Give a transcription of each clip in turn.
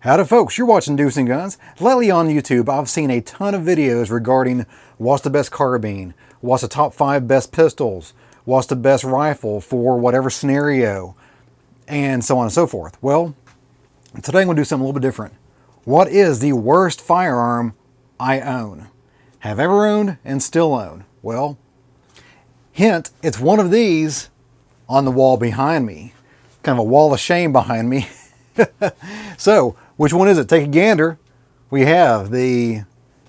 Howdy folks, you're watching Deuce and Guns. Lately on YouTube, I've seen a ton of videos regarding what's the best carbine, what's the top 5 best pistols, what's the best rifle for whatever scenario, and so on and so forth. Well, today I'm going to do something a little bit different. What is the worst firearm I own? Have ever owned and still own? Well, hint, it's one of these on the wall behind me. Kind of a wall of shame behind me. So, which one is it? Take a gander. We have the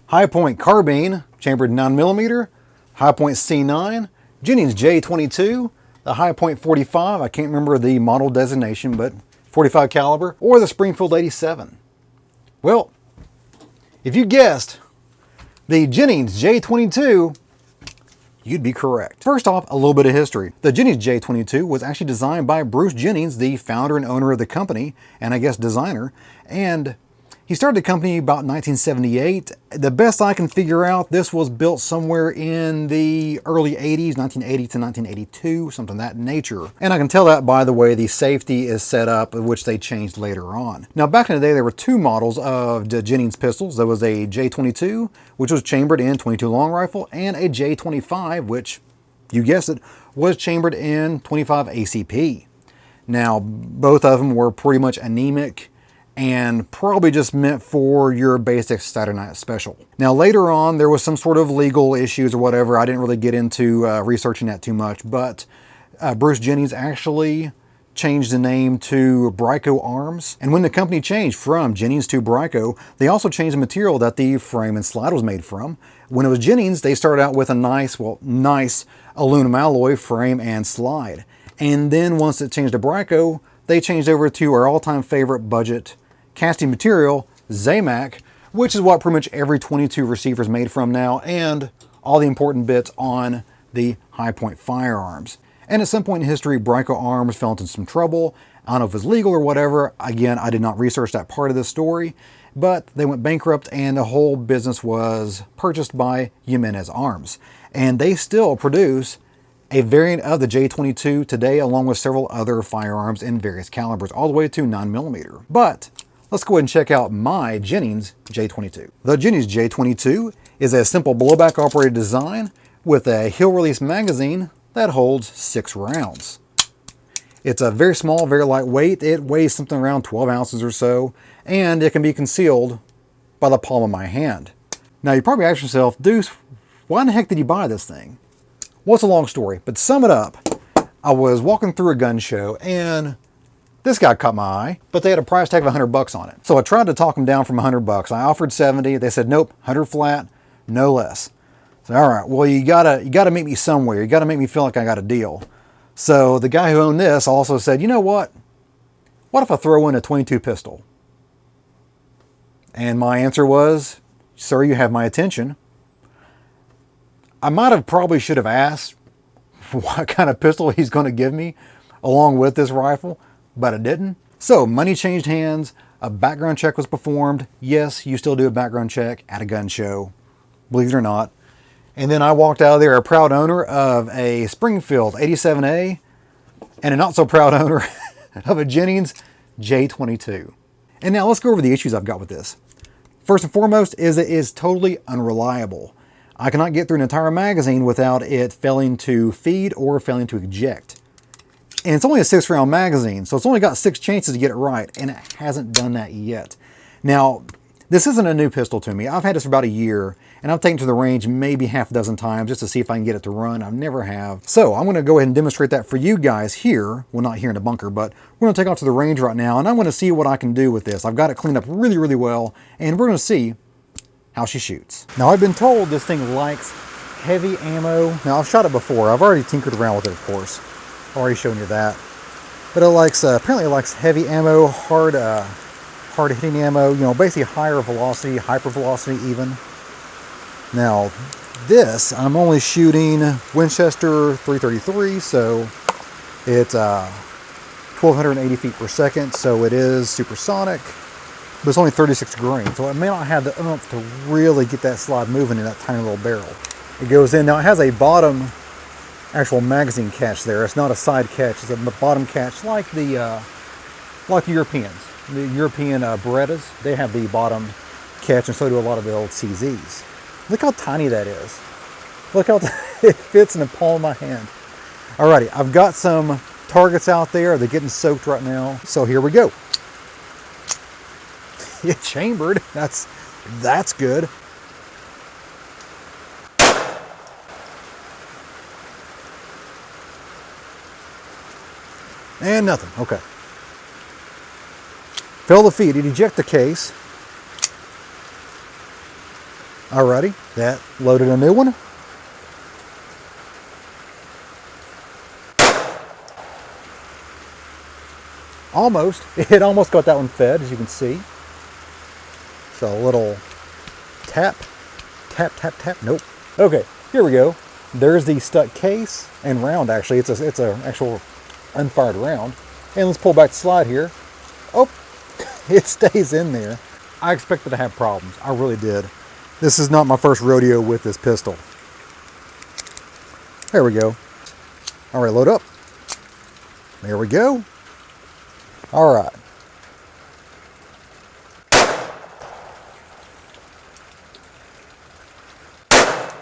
Hi-Point Carbine, chambered 9mm, Hi-Point C9, Jennings J 22, the Hi-Point 45, I can't remember the model designation, but 45 caliber, or the Springfield 87. Well, if you guessed the Jennings J 22, you'd be correct. First off, a little bit of history. The Jennings J 22 was actually designed by Bruce Jennings, the founder and owner of the company, and I guess designer, and he started the company about 1978. The best I can figure out, this was built somewhere in the early 80s, 1980 to 1982, something of that nature. And I can tell that by the way the safety is set up, which they changed later on. Now, back in the day, there were two models of the Jennings pistols. There was a J22, which was chambered in .22 long rifle, and a J25, which, you guessed it, was chambered in .25 ACP. Now, both of them were pretty much anemic, and probably just meant for your basic Saturday Night Special. Now later on, there was some sort of legal issues or whatever. I didn't really get into researching that too much, but Bruce Jennings actually changed the name to Brico Arms. And when the company changed from Jennings to Brico, they also changed the material that the frame and slide was made from. When it was Jennings, they started out with a nice aluminum alloy frame and slide. And then once it changed to Brico, they changed over to our all-time favorite budget casting material, Zamac, which is what pretty much every .22 receiver is made from now, and all the important bits on the Hi-Point firearms. And at some point in history, Brico Arms fell into some trouble. I don't know if it was legal or whatever. Again, I did not research that part of this story, but they went bankrupt and the whole business was purchased by Jimenez Arms. And they still produce a variant of the J22 today, along with several other firearms in various calibers, all the way to 9mm. But let's go ahead and check out my Jennings J22. The Jennings J22 is a simple blowback operated design with a hill release magazine that holds 6 rounds. It's a very small, very lightweight. It weighs something around 12 ounces or so, and it can be concealed by the palm of my hand. Now you probably ask yourself, Deuce, why in the heck did you buy this thing? Well, it's a long story, but to sum it up, I was walking through a gun show and this guy caught my eye, but they had a price tag of $100 on it. So I tried to talk them down from $100. I offered 70. They said, nope, 100 flat, no less. So, all right, well, you gotta meet me somewhere. You gotta make me feel like I got a deal. So the guy who owned this also said, you know what? What if I throw in a .22 pistol? And my answer was, sir, you have my attention. I might have probably should have asked what kind of pistol he's going to give me along with this rifle, but I didn't. So money changed hands, a background check was performed. Yes, you still do a background check at a gun show, believe it or not. And then I walked out of there a proud owner of a Springfield 87A and a not so proud owner of a Jennings J22. And now let's go over the issues I've got with this. First and foremost is it is totally unreliable. I cannot get through an entire magazine without it failing to feed or failing to eject. And it's only a 6-round magazine, so it's only got 6 chances to get it right, and it hasn't done that yet. Now, this isn't a new pistol to me. I've had this for about a year, and I've taken it to the range maybe half a dozen times just to see if I can get it to run. I never have. So I'm going to go ahead and demonstrate that for you guys here. Well, not here in the bunker, but we're going to take off to the range right now, and I'm going to see what I can do with this. I've got it cleaned up really, really well, and we're going to see how she shoots. Now, I've been told this thing likes heavy ammo. Now, I've shot it before. I've already tinkered around with it, of course. I've already shown you that. But it likes, apparently it likes heavy ammo, hard hitting ammo, you know, basically higher velocity, hyper velocity even. Now, this, I'm only shooting Winchester 333, so it's 1,280 feet per second, so it is supersonic. But it's only 36 grain, so it may not have the oomph to really get that slide moving in that tiny little barrel. It goes in. Now it has a bottom actual magazine catch there. It's not a side catch. It's a bottom catch like the Europeans. the European Berettas, they have the bottom catch, and so do a lot of the old CZs. Look how tiny that is. Look how it fits in the palm of my hand. Alrighty, I've got some targets out there. They're getting soaked right now. So here we go. It chambered. That's good. And nothing. Okay. Fill the feed. Eject the case. Alrighty, that loaded a new one. Almost. It almost got that one fed, as you can see. So a little tap, tap, tap, tap. Nope. Okay, here we go. There's the stuck case and round. Actually, it's a actual unfired round. And let's pull back the slide here. Oh, it stays in there. I expected to have problems. I really did. This is not my first rodeo with this pistol. There we go. All right, load up. There we go. All right.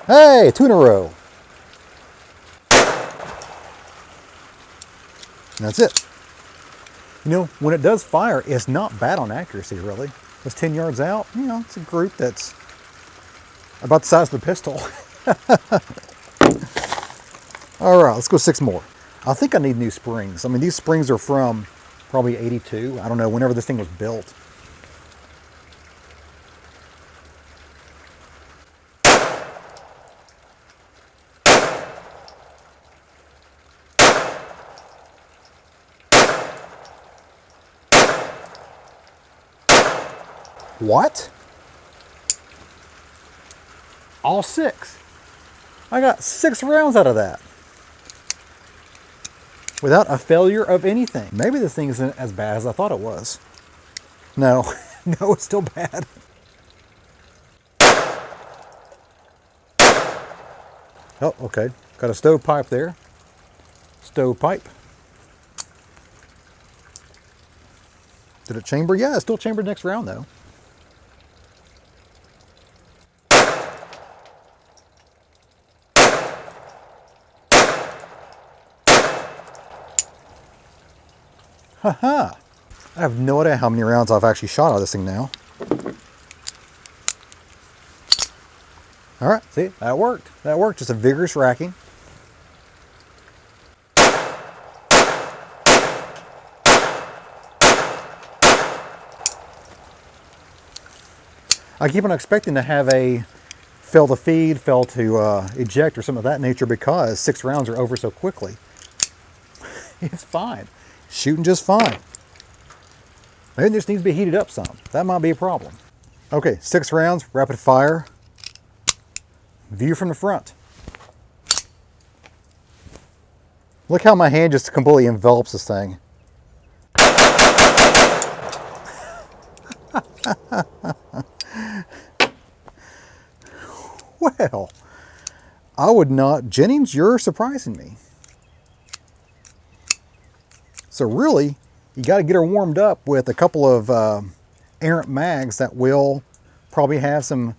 Hey, 2 in a row. And that's it. You know, when it does fire, it's not bad on accuracy, really. It's 10 yards out. You know, it's a group that's about the size of the pistol. All right, let's go 6 more. I think I need new springs. I mean, these springs are from probably 82. I don't know, whenever this thing was built. What? All 6. I got 6 rounds out of that. Without a failure of anything. Maybe this thing isn't as bad as I thought it was. No, no, it's still bad. Oh, okay. Got a stovepipe there. Stovepipe. Did it chamber? Yeah, it still chambered next round though. Haha. I have no idea how many rounds I've actually shot out of this thing now. All right, see, that worked. That worked, just a vigorous racking. I keep on expecting to have a fail to feed, fail to eject or something of that nature because 6 rounds are over so quickly. It's fine. Shooting just fine. Maybe it just needs to be heated up some. That might be a problem. Okay, 6 rounds, rapid fire. View from the front. Look how my hand just completely envelops this thing. Well, I would not. Jennings, you're surprising me. So really, you got to get her warmed up with a couple of errant mags that will probably have some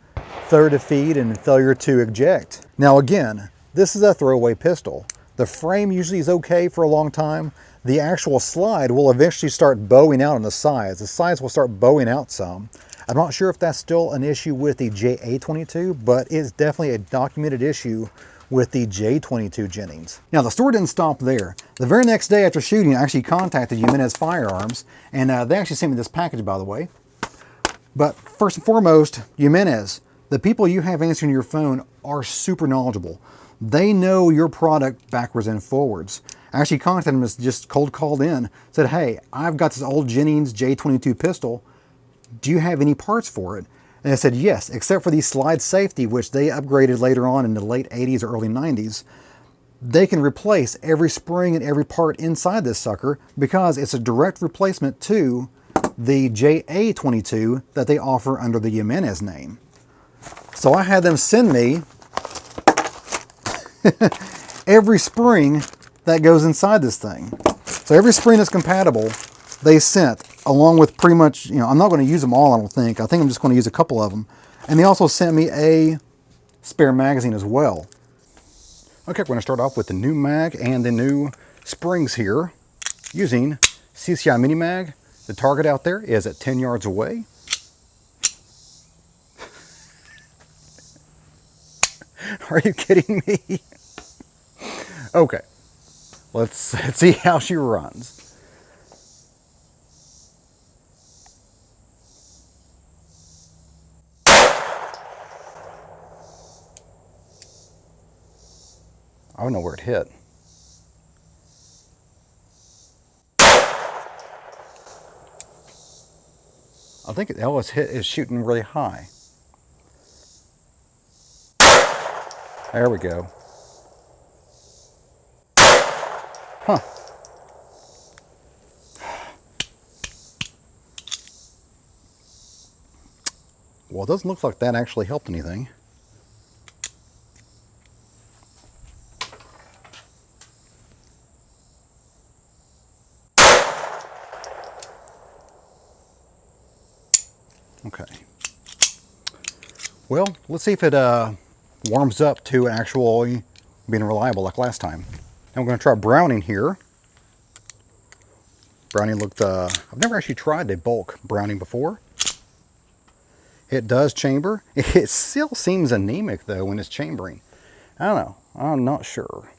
failure to feed and failure to eject. Now again, this is a throwaway pistol. The frame usually is okay for a long time. The actual slide will eventually start bowing out on the sides. The sides will start bowing out some. I'm not sure if that's still an issue with the JA22, but it's definitely a documented issue with the J22 Jennings. Now the story didn't stop there. The very next day after shooting, I actually contacted Jimenez Firearms, and they actually sent me this package, by the way. But first and foremost, Jimenez, the people you have answering your phone are super knowledgeable. They know your product backwards and forwards. I actually contacted them, just cold called in, said, hey, I've got this old Jennings J22 pistol. Do you have any parts for it? And I said, yes, except for the slide safety, which they upgraded later on in the late 80s or early 90s. They can replace every spring and every part inside this sucker because it's a direct replacement to the JA22 that they offer under the Jimenez name. So I had them send me every spring that goes inside this thing. So every spring that's compatible, they sent along with pretty much, I'm not going to use them all, I don't think. I think I'm just going to use a couple of them. And they also sent me a spare magazine as well. Okay, we're going to start off with the new mag and the new springs here using Cci Mini Mag. The target out there is at 10 yards away. Are you kidding me? Okay, let's see how she runs. I don't know where it hit. I think it always is shooting really high. There we go. Huh. Well, it doesn't look like that actually helped anything. Okay. Well, let's see if it warms up to actually being reliable like last time. Now we're going to try browning here. Browning looked, I've never actually tried a bulk browning before. It does chamber. It still seems anemic though when it's chambering. I don't know. I'm not sure.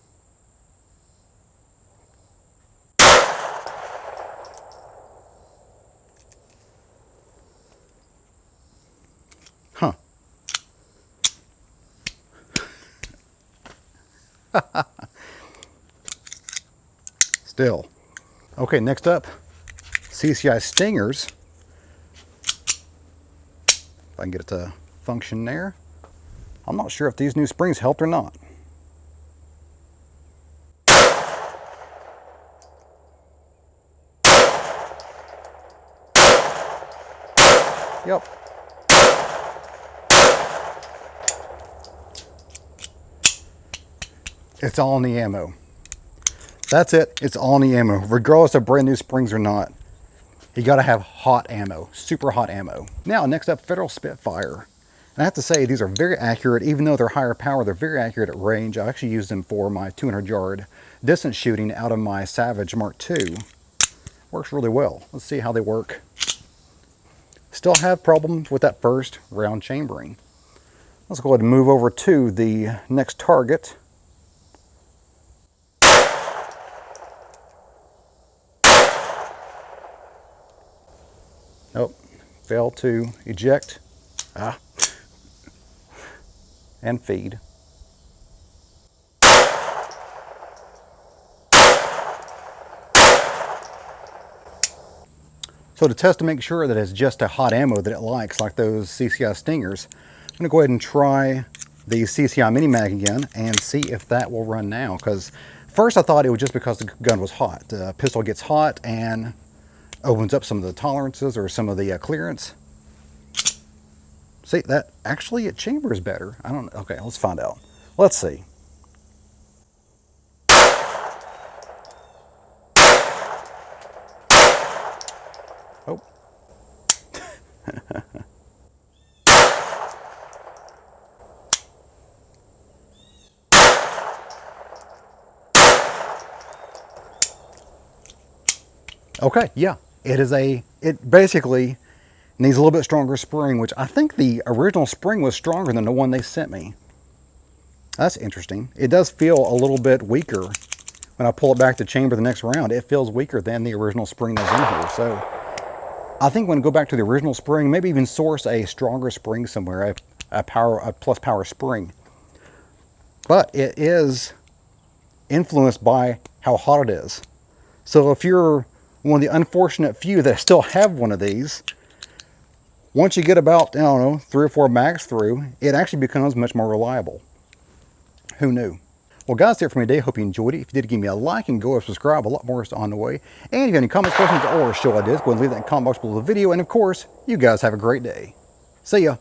Huh. Still. Okay, next up, Cci Stingers. If I can get it to function there. I'm not sure if these new springs helped or not. Yep. It's all in the ammo. That's it. It's all in the ammo. Regardless of brand new springs or not. You got to have hot ammo. Super hot ammo. Now, next up, Federal Spitfire. And I have to say, these are very accurate. Even though they're higher power, they're very accurate at range. I actually used them for my 200-yard distance shooting out of my Savage Mark II. Works really well. Let's see how they work. Still have problems with that first round chambering. Let's go ahead and move over to the next target. Oh, failed to eject. And feed. So to test to make sure that it's just a hot ammo that it likes, like those Cci Stingers, I'm going to go ahead and try the Cci Mini Mag again and see if that will run now. Because first I thought it was just because the gun was hot. The pistol gets hot and opens up some of the tolerances or some of the clearance. See, that actually it chambers better. I don't know. Okay, let's find out. Let's see. Oh. Okay, yeah. It basically needs a little bit stronger spring, which I think the original spring was stronger than the one they sent me. That's interesting. It does feel a little bit weaker. When I pull it back to chamber the next round, it feels weaker than the original spring that's in here. So I think when I go back to the original spring, maybe even source a stronger spring somewhere, a plus power spring. But it is influenced by how hot it is. So if you're one of the unfortunate few that still have one of these, once you get about, I don't know, 3 or 4 mags through, it actually becomes much more reliable. Who knew? Well, guys, that's it for me today. Hope you enjoyed it. If you did, give me a like and go and subscribe. A lot more is on the way. And if you have any comments, questions, or show ideas, go ahead and leave that in the comment box below the video. And of course, you guys have a great day. See ya.